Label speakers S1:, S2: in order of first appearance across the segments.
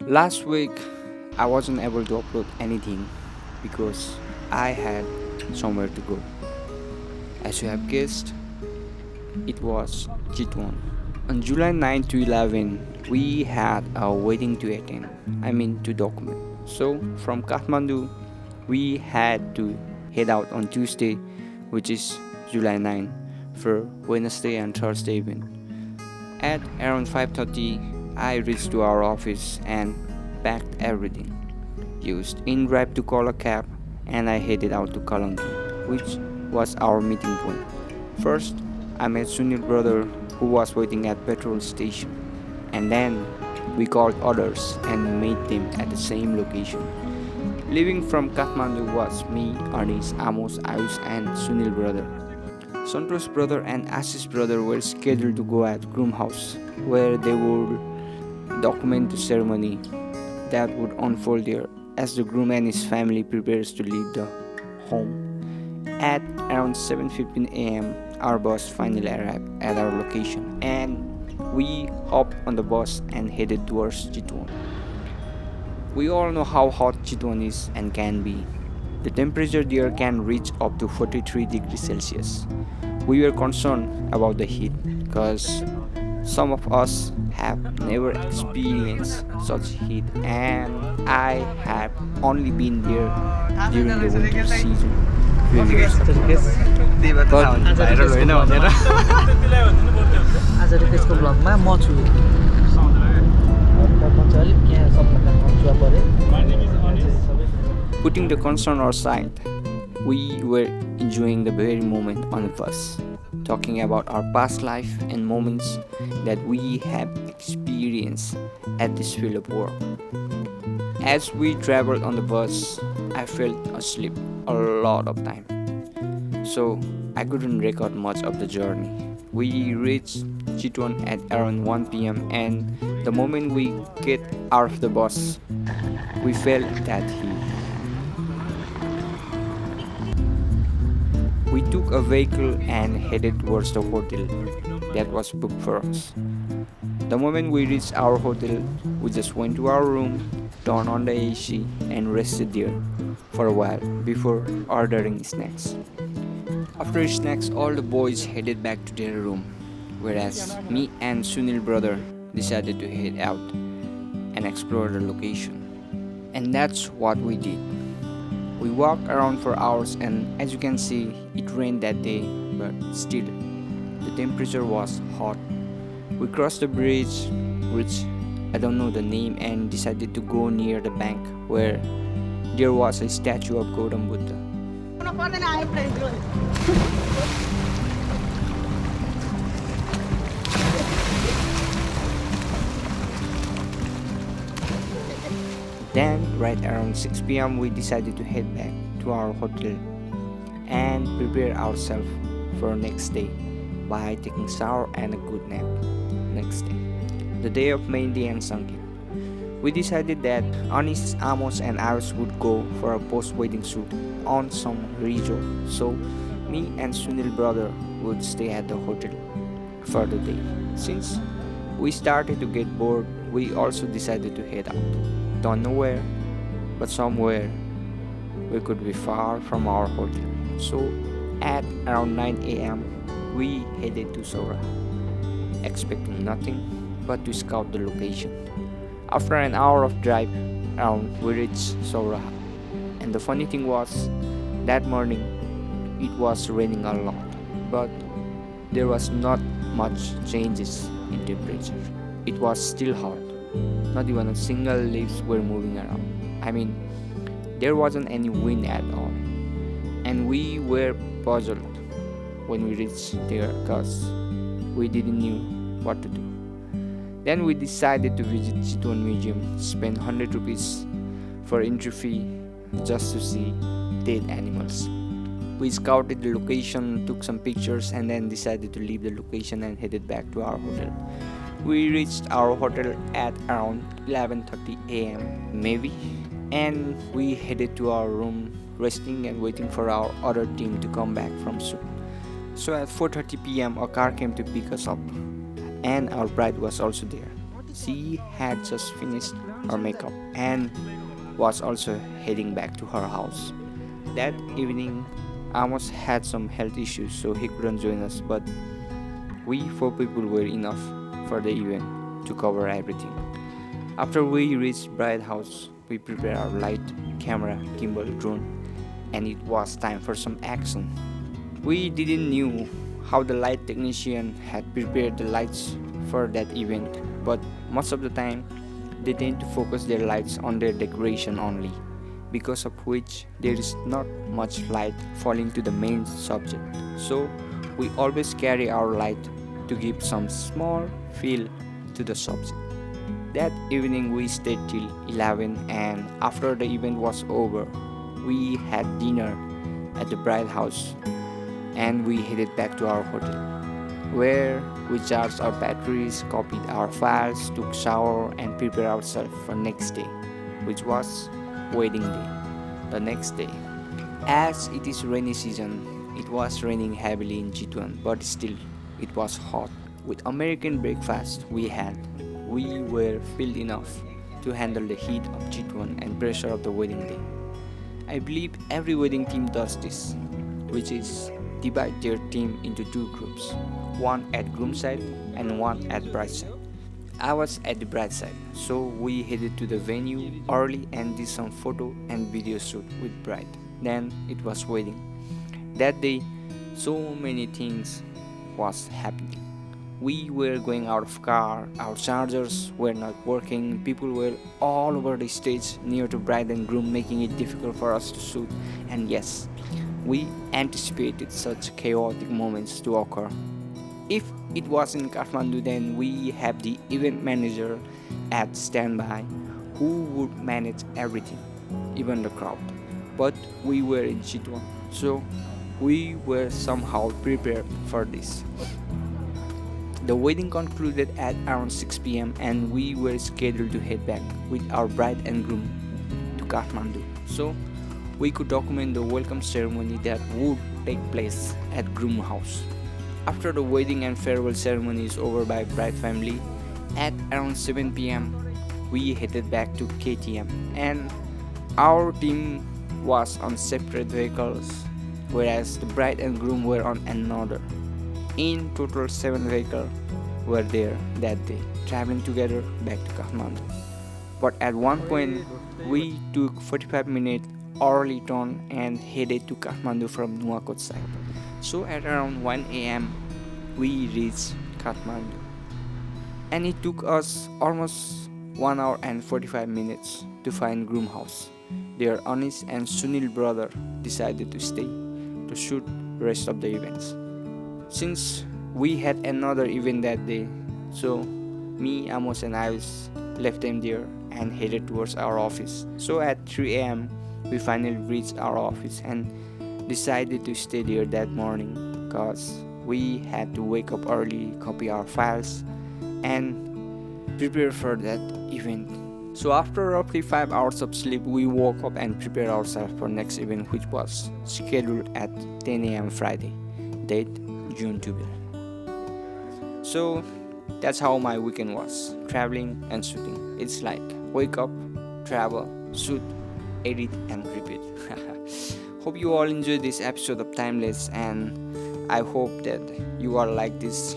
S1: Last week, I wasn't able to upload anything because I had somewhere to go. As you have guessed, it was Chitwan. On July 9 to 11, we had a wedding to attend, to document. So, from Kathmandu, we had to head out on Tuesday, which is July 9, for Wednesday and Thursday event. At around 5:30, I reached to our office and packed everything. Used InDrive to call a cab, and I headed out to Kalanki, which was our meeting point. First, I met Sunil brother who was waiting at petrol station, and then we called others and met them at the same location. Leaving from Kathmandu was me, Anis, Amos, Ayush, and Sunil brother. Santosh brother and Ashish brother were scheduled to go at groom house, where they would document the ceremony that would unfold there as the groom and his family prepares to leave the home. At around 7:15 a.m., our bus finally arrived at our location, and we hopped on the bus and headed towards Chitwan. We all know how hot Chitwan is and can be. The temperature there can reach up to 43 degrees Celsius. We were concerned about the heat because some of us have never experienced such heat, and I have only been there during the winter season few years ago. But
S2: आज रिक्वेस्टको ब्लगमा म छु अलिक यहाँ सबभन्दा कन्चुवा पऱ्यो
S1: putting the concern aside, we were enjoying the very moment on the bus, talking about our past life and moments that we have experienced at this field of work. As we traveled on the bus, I felt asleep a lot of time, so I couldn't record much of the journey. We reached Chitwan at around 1 p.m. and the moment we get out of the bus, we felt that heat. We took a vehicle and headed towards the hotel that was booked for us. The moment we reached our hotel, we just went to our room, turned on the AC, and rested there for a while before ordering snacks. After snacks, all the boys headed back to their room, whereas me and Sunil brother decided to head out and explore the location. And that's what we did. We walked around for hours, and as you can see, it rained that day, but still, the temperature was hot. We crossed the bridge, which I don't know the name, and decided to go near the bank where there was a statue of Gautam Buddha. Then, right around 6 p.m., we decided to head back to our hotel and prepare ourselves for next day by taking shower and a good nap next day, the day of Mehndi and Sangeet. We decided that Anis, Amos, and Ayush would go for a post-wedding shoot on some resort, so me and Sunil brother would stay at the hotel for the day. Since we started to get bored, we also decided to head out. Don't know where, but somewhere we could be far from our hotel. So at around 9 a.m., we headed to Sora, expecting nothing but to scout the location. After an hour of drive around, we reached Sora. And the funny thing was, that morning it was raining a lot, but there was not much changes in temperature. It was still hot. Not even a single leaves were moving around. There wasn't any wind at all. And we were puzzled when we reached there because we didn't know what to do. Then we decided to visit Chitwan Museum, spend 100 rupees for entry fee just to see dead animals. We scouted the location, took some pictures, and then decided to leave the location and headed back to our hotel. We reached our hotel at around 11:30 a.m. maybe, and we headed to our room, resting and waiting for our other team to come back from shoot. So at 4:30 p.m. a car came to pick us up, and our bride was also there. She had just finished her makeup and was also heading back to her house. That evening, Amos had some health issues, so he couldn't join us, but we four people were enough for the event to cover everything. After we reached Bride House, we prepared our light, camera, gimbal, drone, and it was time for some action. We didn't knew how the light technician had prepared the lights for that event, but most of the time they tend to focus their lights on their decoration only, because of which there is not much light falling to the main subject. So we always carry our light to give some small feel to the subject. That evening we stayed till 11, and after the event was over, we had dinner at the bride house and we headed back to our hotel, where we charged our batteries, copied our files, took shower and prepared ourselves for next day, which was wedding day. The next day, as it is rainy season, it was raining heavily in Chitwan, but still it was hot. With American breakfast we were filled enough to handle the heat of Chitwan and pressure of the wedding day. I believe every wedding team does this, which is divide their team into two groups, one at groom side and one at bride side. I was at the bride side, so we headed to the venue early and did some photo and video shoot with bride. Then it was wedding. That day, so many things was happening. We were going out of car, our chargers were not working, people were all over the stage near to bride and groom, making it difficult for us to shoot. And yes, we anticipated such chaotic moments to occur. If it was in Kathmandu, then we have the event manager at standby who would manage everything, even the crowd. But we were in Chitwan, so we were somehow prepared for this. The wedding concluded at around 6 pm and we were scheduled to head back with our bride and groom to Kathmandu, so we could document the welcome ceremony that would take place at groom house. After the wedding and farewell ceremony is over by bride family, at around 7 pm we headed back to KTM, and our team was on separate vehicles whereas the bride and groom were on another. In total 7 vehicles were there that day, traveling together back to Kathmandu. But at one point we took 45-minute early turn and headed to Kathmandu from Nuwakot side. So at around 1 am we reached Kathmandu, and it took us almost 1 hour and 45 minutes to find groom house. Their Anis and Sunil brother decided to stay to shoot rest of the events. Since we had another event that day, so me, Amos and I left them there and headed towards our office. So at 3 am we finally reached our office and decided to stay there that morning because we had to wake up early, copy our files and prepare for that event. So after roughly 5 hours of sleep, we woke up and prepared ourselves for next event, which was scheduled at 10 am Friday, date June 12. So that's how my weekend was, traveling and shooting. It's like wake up, travel, shoot, edit and repeat. Hope you all enjoyed this episode of Timeless, and I hope that you all like this,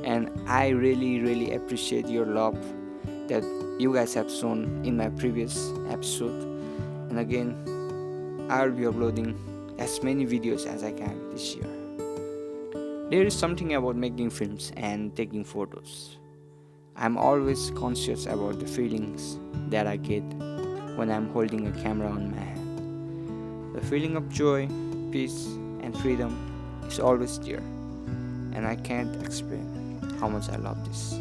S1: and I really appreciate your love that you guys have shown in my previous episode. And again, I'll be uploading as many videos as I can this year. There is something about making films and taking photos. I'm always conscious about the feelings that I get when I'm holding a camera on my hand. The feeling of joy, peace and freedom is always there, and I can't explain how much I love this.